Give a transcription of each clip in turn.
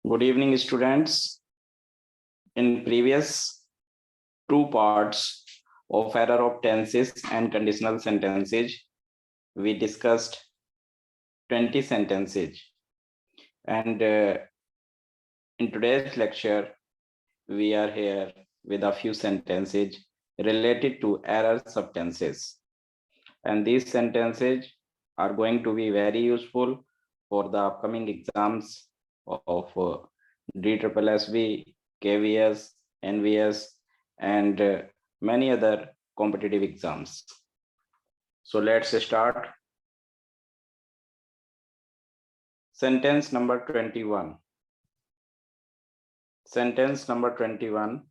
Good evening, students. In previous two parts of error of tenses and conditional sentences, we discussed 20 sentences. And in today's lecture, we are here with a few sentences related to errors of tenses. And these sentences are going to be very useful for the upcoming exams of DSSB, KVS, NVS, and many other competitive exams. So let's start. Sentence number 21. Sentence number 21.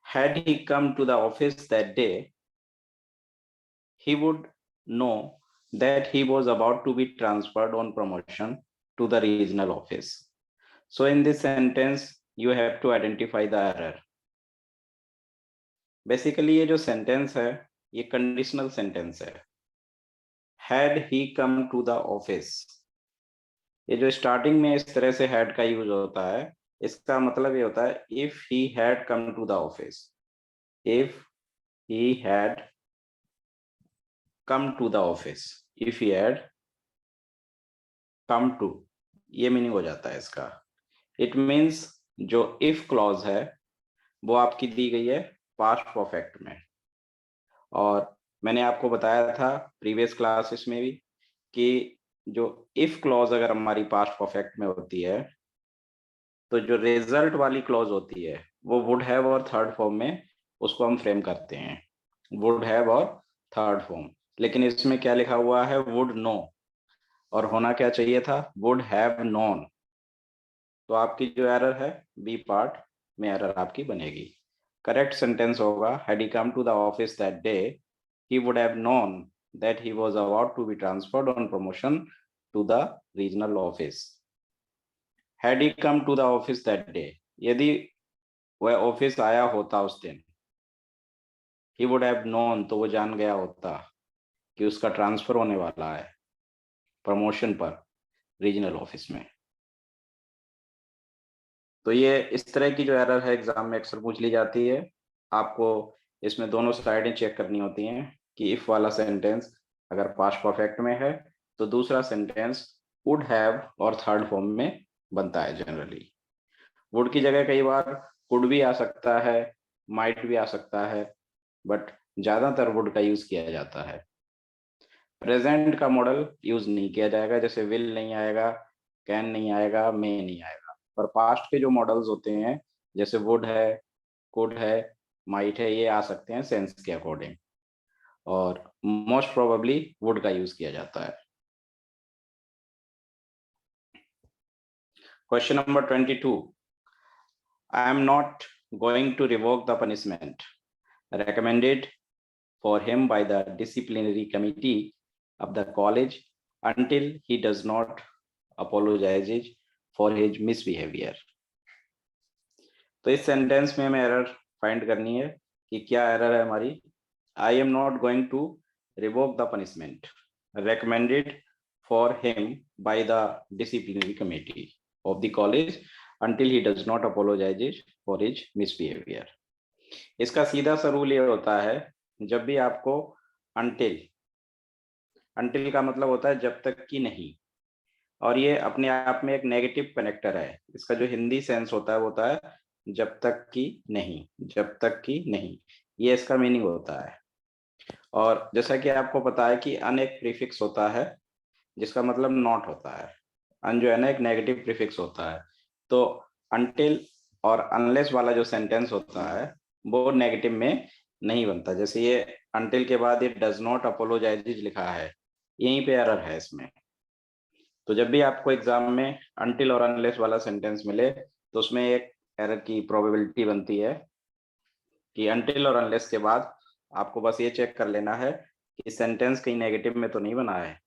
Had he come to the office that day, he would know that he was about to be transferred on promotion to the regional office. So in this sentence, you have to identify the error. Basically, ये जो sentence है, ये conditional sentence है. Had he come to the office. ये जो starting में इस तरह से had का use होता है, इसका मतलब ये होता है if he had come to the office. If he had come to the office. If he had come to, ये मीनिंग हो जाता है इसका. It means जो if clause है वो आपकी दी गई है पास्ट परफेक्ट में. और मैंने आपको बताया था प्रीवियस क्लासेस में भी कि जो if क्लॉज अगर हमारी पास्ट परफेक्ट में होती है तो जो रिजल्ट वाली क्लॉज होती है वो वुड हैव और थर्ड फॉर्म में उसको हम फ्रेम करते हैं. वुड हैव और थर्ड फॉर्म. लेकिन इसमें क्या लिखा हुआ है? Would know. और होना क्या चाहिए था? Would have known. तो आपकी जो एरर है बी पार्ट में एरर आपकी बनेगी. करेक्ट सेंटेंस होगा had he come to the office that day, he would have known that he was about to be transferred on promotion to the regional office. Had he come to the office that day, यदि वह office आया होता उस दिन, he would have known, तो वो जान गया होता कि उसका ट्रांसफर होने वाला है प्रमोशन पर रीजनल ऑफिस में. तो ये इस तरह की जो एरर है एग्जाम में अक्सर पूछ ली जाती है. आपको इसमें दोनों साइडें चेक करनी होती हैं कि इफ वाला सेंटेंस अगर पास्ट परफेक्ट में है तो दूसरा सेंटेंस वुड हैव और थर्ड फॉर्म में बनता है. जनरली वुड की जगह कई बार कुड भी आ सकता है, माइट भी आ सकता है, बट ज्यादातर वुड का यूज किया जाता है. प्रेजेंट का मॉडल यूज नहीं किया जाएगा, जैसे विल नहीं आएगा, कैन नहीं आएगा, मे नहीं आएगा. पर पास्ट के जो मॉडल्स होते हैं जैसे वुड है, कुड है, माइट है, ये आ सकते हैं सेंस के अकॉर्डिंग. और मोस्ट प्रोबेबली वुड का यूज किया जाता है. Question number 22. I am not going to revoke the punishment recommended for him by the disciplinary committee of the college until he does not apologize for his misbehavior. तो इस sentence में हमें error find करनी है कि क्या error है हमारी. I am not going to revoke the punishment recommended for him by the disciplinary committee of the college until he does not apologize for his misbehavior. इसका सीधा सा रूल ये होता है जब भी आपको until का मतलब होता है जब तक कि नहीं, और ये अपने आप में एक नेगेटिव कनेक्टर है. इसका जो हिंदी सेंस होता है जब तक कि नहीं, जब तक कि नहीं, ये इसका मीनिंग होता है. और जैसा कि आपको पता है कि अन एक प्रीफिक्स होता है जिसका मतलब नॉट होता है. अन जो है ना एक नेगेटिव प्रीफिक्स होता है. तो अनटिल और अनलेस वाला जो सेंटेंस होता है वो नेगेटिव में नहीं बनता. जैसे ये अनटिल के बाद ये डज नॉट अपोलोजाइज लिखा है, यहीं पे एरर है इसमें. तो जब भी आपको एग्जाम में अनटिल और अनलेस वाला सेंटेंस मिले तो उसमें एक एरर की प्रोबेबिलिटी बनती है कि अनटिल और अनलेस के बाद आपको बस ये चेक कर लेना है कि सेंटेंस कहीं नेगेटिव में तो नहीं बना है.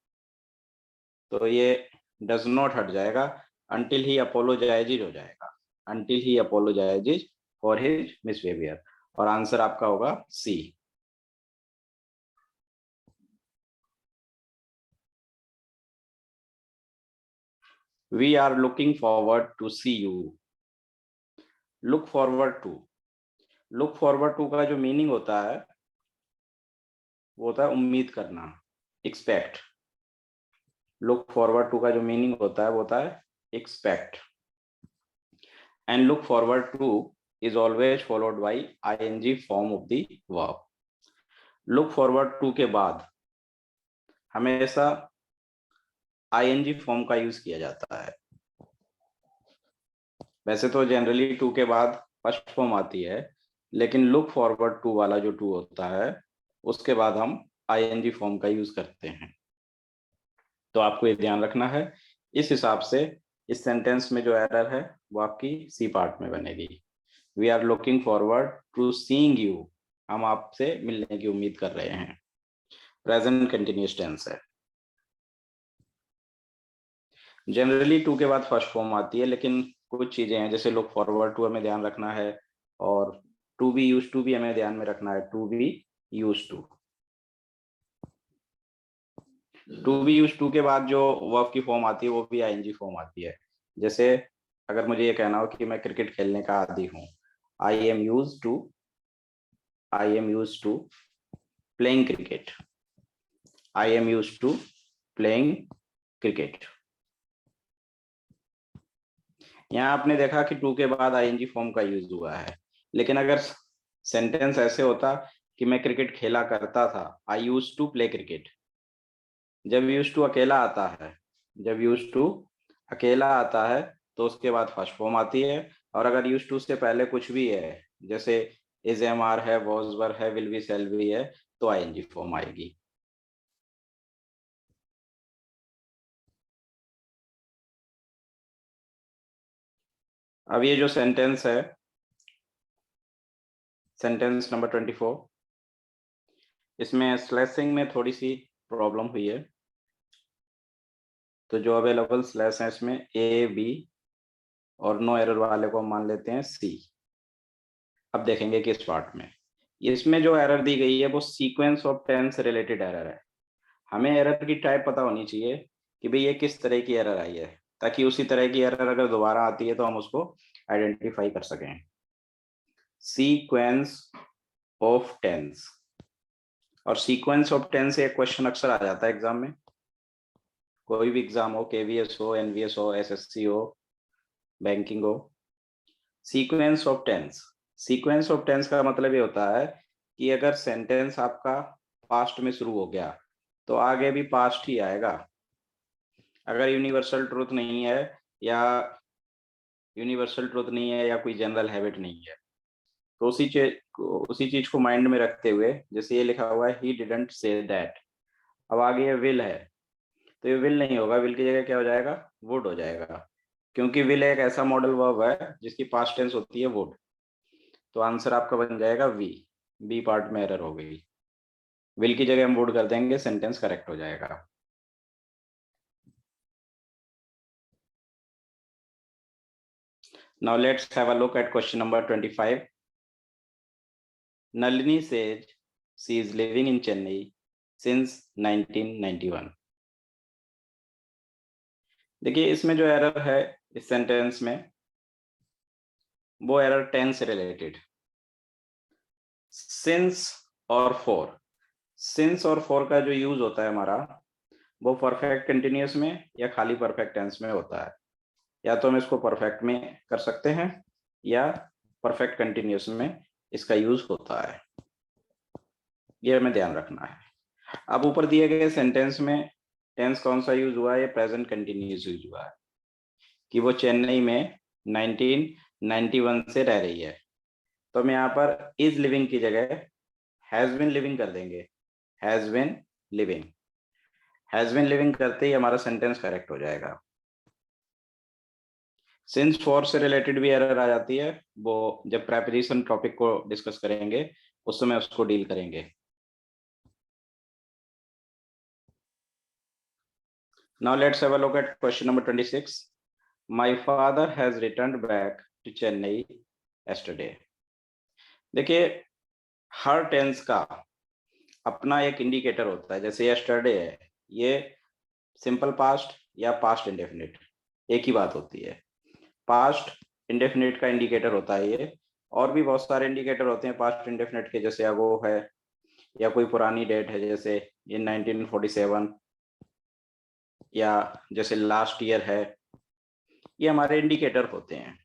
तो ये डज नॉट हट जाएगा, अनटिल ही अपोलोजाइज हो जाएगा. Until he apologise for his misbehaviour. और आंसर आपका होगा C. We are looking forward to see you. Look forward to, look forward to का जो मीनिंग होता है वो होता है उम्मीद करना, एक्सपेक्ट। लुक फॉरवर्ड टू का जो मीनिंग होता है वो होता है expect. And look forward to is always followed by ing form of the verb. look forward to के बाद हमेशा ing फॉर्म का यूज किया जाता है। वैसे तो जनरली टू के बाद फर्स्ट फॉर्म आती है, लेकिन लुक फॉरवर्ड टू वाला जो टू होता है उसके बाद हम ing फॉर्म का यूज करते हैं। तो आपको ये ध्यान रखना है। इस हिसाब से इस सेंटेंस में जो एरर है वो आपकी सी पार्ट में बनेगी। We are looking forward to seeing you, हम आपसे मिलने की उम्मीद कर रहे हैं। प्रेजेंट कंटिन्यूअस टेंस है। जनरली टू के बाद फर्स्ट फॉर्म आती है, लेकिन कुछ चीजें हैं जैसे लुक फॉरवर्ड टू हमें ध्यान रखना है, और टू बी यूज टू भी हमें ध्यान में रखना है। To be use to, to be use to के बाद जो वर्ब की फॉर्म आती है वो भी आईएनजी फॉर्म आती है। जैसे अगर मुझे ये कहना हो कि मैं क्रिकेट खेलने का आदी हूँ, I am use to playing cricket. I am use to playing cricket. यहाँ आपने देखा कि टू के बाद आईएनजी फॉर्म का यूज हुआ है, लेकिन अगर सेंटेंस ऐसे होता कि मैं क्रिकेट खेला करता था, आई यूज टू प्ले क्रिकेट। जब यूज टू अकेला आता है, जब यूज टू अकेला आता है तो उसके बाद फर्स्ट फॉर्म आती है। और अगर यूज टू से पहले कुछ भी है, जैसे इज एम आर है, वॉज वर है, विल बी शैल बी है, तो आईएनजी फॉर्म आएगी। अब ये जो सेंटेंस है, सेंटेंस नंबर 24, इसमें स्लैशिंग में थोड़ी सी प्रॉब्लम हुई है। तो जो अवेलेबल स्लैश है इसमें ए बी और नो एरर वाले को मान लेते हैं सी। अब देखेंगे कि इस पार्ट में इसमें जो एरर दी गई है वो sequence of tense related error है। हमें एरर की टाइप पता होनी चाहिए कि भाई ये किस तरह की एरर आई है, ताकि उसी तरह की एरर अगर दोबारा आती है तो हम उसको आइडेंटिफाई कर सकें। सीक्वेंस ऑफ टेंस, और सीक्वेंस ऑफ टेंस एक क्वेश्चन अक्सर आ जाता है एग्जाम में। कोई भी एग्जाम हो, केवीएस हो, एनवीएस हो, एसएससी हो, बैंकिंग हो। Sequence of tense, sequence of tense का मतलब ये होता है कि अगर सेंटेंस आपका पास्ट में शुरू हो गया तो आगे भी पास्ट ही आएगा। अगर यूनिवर्सल ट्रूथ नहीं है, या कोई जनरल हैबिट नहीं है, तो उसी चीज को माइंड में रखते हुए, जैसे ये लिखा हुआ है ही डिडंट से दैट, अब आगे ये विल है तो ये विल नहीं होगा, विल की जगह क्या हो जाएगा, वुड हो जाएगा। क्योंकि विल एक ऐसा मॉडल वर्ब है जिसकी पास्ट टेंस होती है वुड। तो आंसर आपका बन जाएगा वी। बी पार्ट में एरर हो गई, विल की जगह हम वुड कर देंगे, सेंटेंस करेक्ट हो जाएगा। Now let's have a look at question number 25. Nalini says she is living in Chennai since 1991. देखिए इसमें जो एरर है इस सेंटेंस में, वो एरर टेंस से रिलेटेड। सिंस और फॉर, सिंस और फॉर का जो यूज होता है हमारा, वो परफेक्ट कंटिन्यूअस में या खाली परफेक्ट टेंस में होता है। या तो हम इसको परफेक्ट में कर सकते हैं या परफेक्ट कंटिन्यूअस में इसका यूज होता है, ये हमें ध्यान रखना है। अब ऊपर दिए गए सेंटेंस में टेंस कौन सा यूज हुआ है, ये प्रेजेंट कंटिन्यूअस यूज हुआ है कि वो चेन्नई में 1991 से रह रही है। तो हम यहाँ पर इज लिविंग की जगह हैज बिन लिविंग कर देंगे। Has been living, has been living करते ही हमारा सेंटेंस करेक्ट हो जाएगा। सिंस फॉर से रिलेटेड भी एरर आ जाती है, वो जब प्रेपोजिशन टॉपिक को डिस्कस करेंगे उस समय उसको डील करेंगे। Now let's have a look at question number 26. My father has returned back to Chennai yesterday. देखिए हर टेंस का अपना एक इंडिकेटर होता है। जैसे यस्टरडे है, ये सिंपल पास्ट या पास्ट इंडेफिनिट। एक ही बात होती है। पास्ट इंडेफिनिट का इंडिकेटर होता है ये, और भी बहुत सारे इंडिकेटर होते हैं पास्ट इंडेफिनिट के, जैसे अगो है या कोई पुरानी डेट है जैसे इन 1947, या जैसे लास्ट ईयर है। ये हमारे इंडिकेटर होते हैं,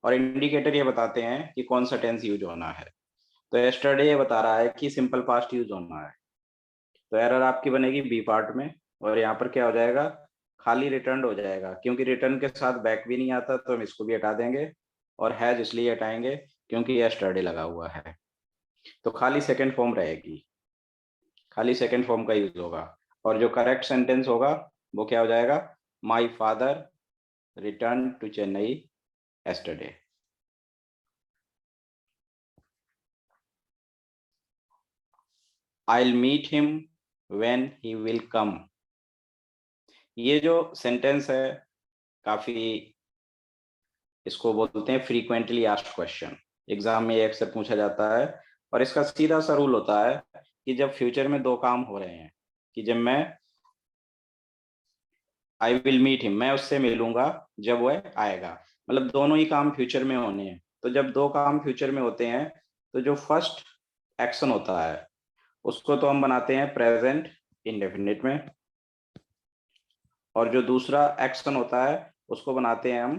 और इंडिकेटर ये बताते हैं कि कौन सा टेंस यूज होना है। तो यस्टरडे ये बता रहा है कि सिंपल पास्ट यूज होना है, तो एरर आपकी बनेगी बी पार्ट में, और यहाँ पर क्या हो जाएगा, खाली रिटर्न हो जाएगा, क्योंकि रिटर्न के साथ बैक भी नहीं आता तो हम इसको भी हटा देंगे, और हैज इसलिए हटाएंगे क्योंकि यस्टरडे लगा हुआ है, तो खाली सेकंड फॉर्म रहेगी, खाली सेकंड फॉर्म का यूज होगा। और जो करेक्ट सेंटेंस होगा वो क्या हो जाएगा, my father return to Chennai yesterday। I'll meet him when he will come। ये जो सेंटेंस है काफी, इसको बोलते हैं फ्रीक्वेंटली आस्क्ड क्वेश्चन, एग्जाम में ये अक्सर पूछा जाता है। और इसका सीधा सा रूल होता है कि जब फ्यूचर में दो काम हो रहे हैं, कि जब मैं आई विल मीट हिम, मैं उससे मिलूंगा जब वह आएगा, मतलब दोनों ही काम फ्यूचर में होने हैं। तो जब दो काम फ्यूचर में होते हैं तो जो फर्स्ट एक्शन होता है उसको तो हम बनाते हैं प्रेजेंट इंडेफिनिट में, और जो दूसरा एक्शन होता है उसको बनाते हैं हम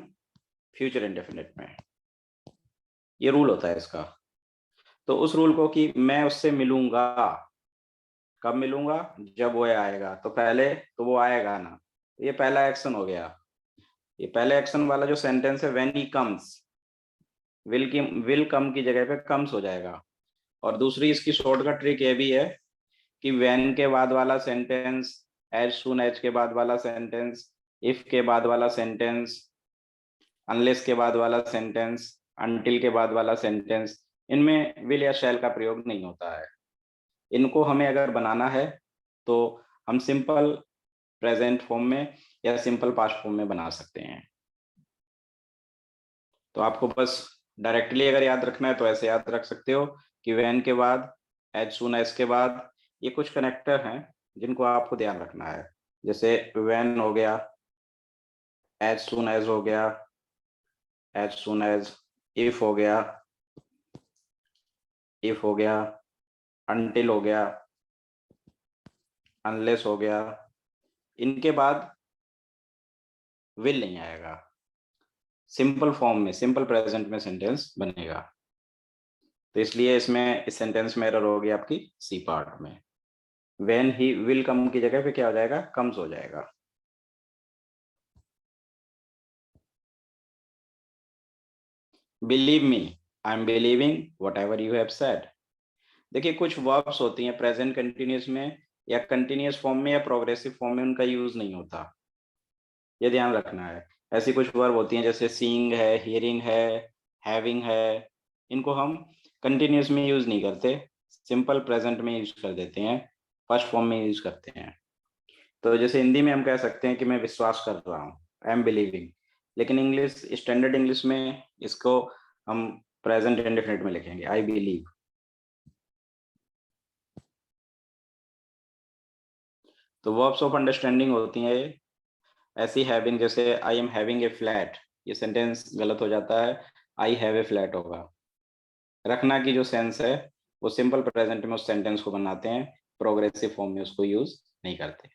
फ्यूचर इंडेफिनिट में। ये रूल होता है इसका। तो उस रूल को कि मैं उससे मिलूंगा, कब मिलूंगा, जब वो आएगा, तो पहले तो वो आएगा ना, ये पहला एक्शन हो गया। ये पहले एक्शन वाला जो सेंटेंस है when he comes, will come की जगह पे कम्स हो जाएगा। और दूसरी इसकी शॉर्टकट ट्रिक ये भी है कि व्हेन के बाद वाला सेंटेंस, एज सून एज के बाद वाला सेंटेंस, इफ के बाद वाला सेंटेंस, अनलेस के बाद वाला सेंटेंस, अनटिल के बाद वाला सेंटेंस, इनमें विल या शैल का प्रयोग नहीं होता है। इनको हमें अगर बनाना है तो हम सिंपल प्रेजेंट फॉर्म में या सिंपल पास्ट फॉर्म में बना सकते हैं। तो आपको बस डायरेक्टली अगर याद रखना है तो ऐसे याद रख सकते हो कि व्हेन के बाद, एज सून एज के बाद, ये कुछ कनेक्टर हैं जिनको आपको ध्यान रखना है। जैसे व्हेन हो गया, एज सून एज हो गया, एज सून एज, इफ हो गया, इफ हो गया, अनटिल हो गया, अनलेस हो गया। इनके बाद विल नहीं आएगा, सिंपल फॉर्म में, सिंपल प्रेजेंट में सेंटेंस बनेगा। तो इसलिए इसमें इस सेंटेंस में एरर होगी आपकी सी पार्ट में। व्हेन ही विल कम की जगह पे क्या हो जाएगा, कम्स हो जाएगा। Believe me, I am believing what ever you have said. देखिए कुछ वर्ब्स होती हैं प्रेजेंट कंटिन्यूस में या कंटिन्यूस फॉर्म में या प्रोग्रेसिव फॉर्म में उनका यूज नहीं होता, ये ध्यान रखना है। ऐसी कुछ वर्ब होती हैं जैसे सीइंग है, हियरिंग है, हैविंग है, इनको हम कंटिन्यूस में यूज नहीं करते, सिंपल प्रेजेंट में यूज कर देते हैं, फर्स्ट फॉर्म में यूज करते हैं। तो जैसे हिंदी में हम कह सकते हैं कि मैं विश्वास कर रहा हूँ, आई एम बिलीविंग, लेकिन इंग्लिश, स्टैंडर्ड इंग्लिश में इसको हम प्रेजेंट इंडेफिनिट में लिखेंगे, आई बिलीव। तो वर्ब्स ऑफ अंडरस्टैंडिंग होती हैं ये, ऐसी हैविंग, जैसे I am having a flat, ये सेंटेंस गलत हो जाता है, आई हैव ए फ्लैट होगा। रखना की जो सेंस है वो सिंपल प्रेजेंट में उस सेंटेंस को बनाते हैं, प्रोग्रेसिव फॉर्म में उसको यूज नहीं करते।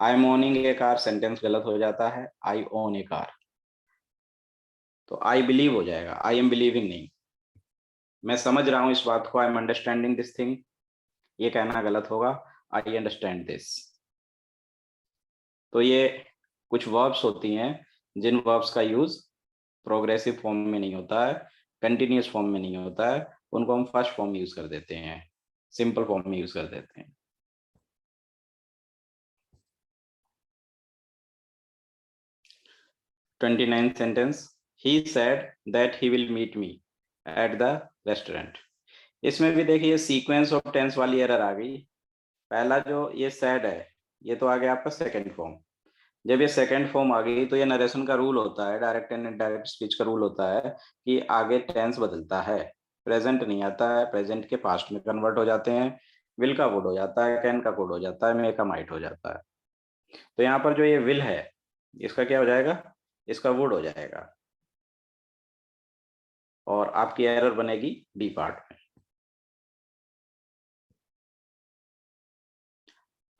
I am owning a car, sentence गलत हो जाता है, आई ओन ए कार, तो आई बिलीव हो जाएगा, आई एम बिलीविंग नहीं। मैं समझ रहा हूं इस बात को, I am understanding this thing, ये कहना गलत होगा, आई अंडरस्टैंड दिस। तो ये कुछ वर्ब्स होती हैं जिन वर्ब्स का यूज प्रोग्रेसिव फॉर्म में नहीं होता है, कंटिन्यूस फॉर्म में नहीं होता है, उनको हम फर्स्ट फॉर्म यूज कर देते हैं, सिंपल फॉर्म में यूज कर देते हैं। 29th sentence, he said that he will meet me at the restaurant. इसमें भी देखिए सीक्वेंस ऑफ टेंस वाली एरर आ गई। पहला जो ये सेड है ये तो आ गया आपका सेकंड फॉर्म। जब ये सेकंड फॉर्म आ गई तो ये नरेशन का रूल होता है, डायरेक्ट एंड इनडायरेक्ट स्पीच का रूल होता है कि आगे टेंस बदलता है, प्रेजेंट नहीं आता है, प्रेजेंट के पास्ट में कन्वर्ट हो जाते हैं, विल का वुड हो जाता है, कैन का कुड हो जाता है, मे का माइट हो जाता है। तो यहाँ पर जो ये विल है इसका क्या हो जाएगा, इसका वुड हो जाएगा और आपकी एरर बनेगी बी पार्ट में।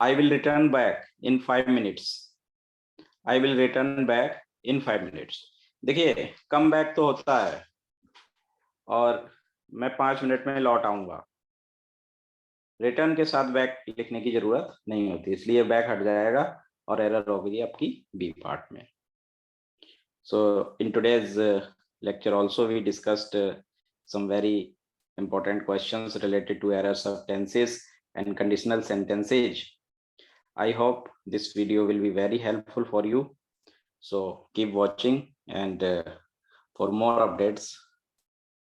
I will return back in 5 minutes. I will return back in 5 minutes. देखिए कम बैक तो होता है और मैं 5 मिनट में लौट आऊंगा, रिटर्न के साथ बैक लिखने की जरूरत नहीं होती, इसलिए बैक हट जाएगा और एरर होगी आपकी बी पार्ट में। So in today's lecture also we discussed some very important questions related to errors of tenses and conditional sentences. I hope this video will be very helpful for you. So keep watching, and for more updates,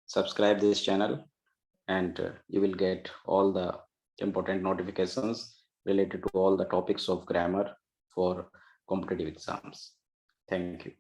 subscribe this channel, and you will get all the important notifications related to all the topics of grammar for competitive exams. Thank you.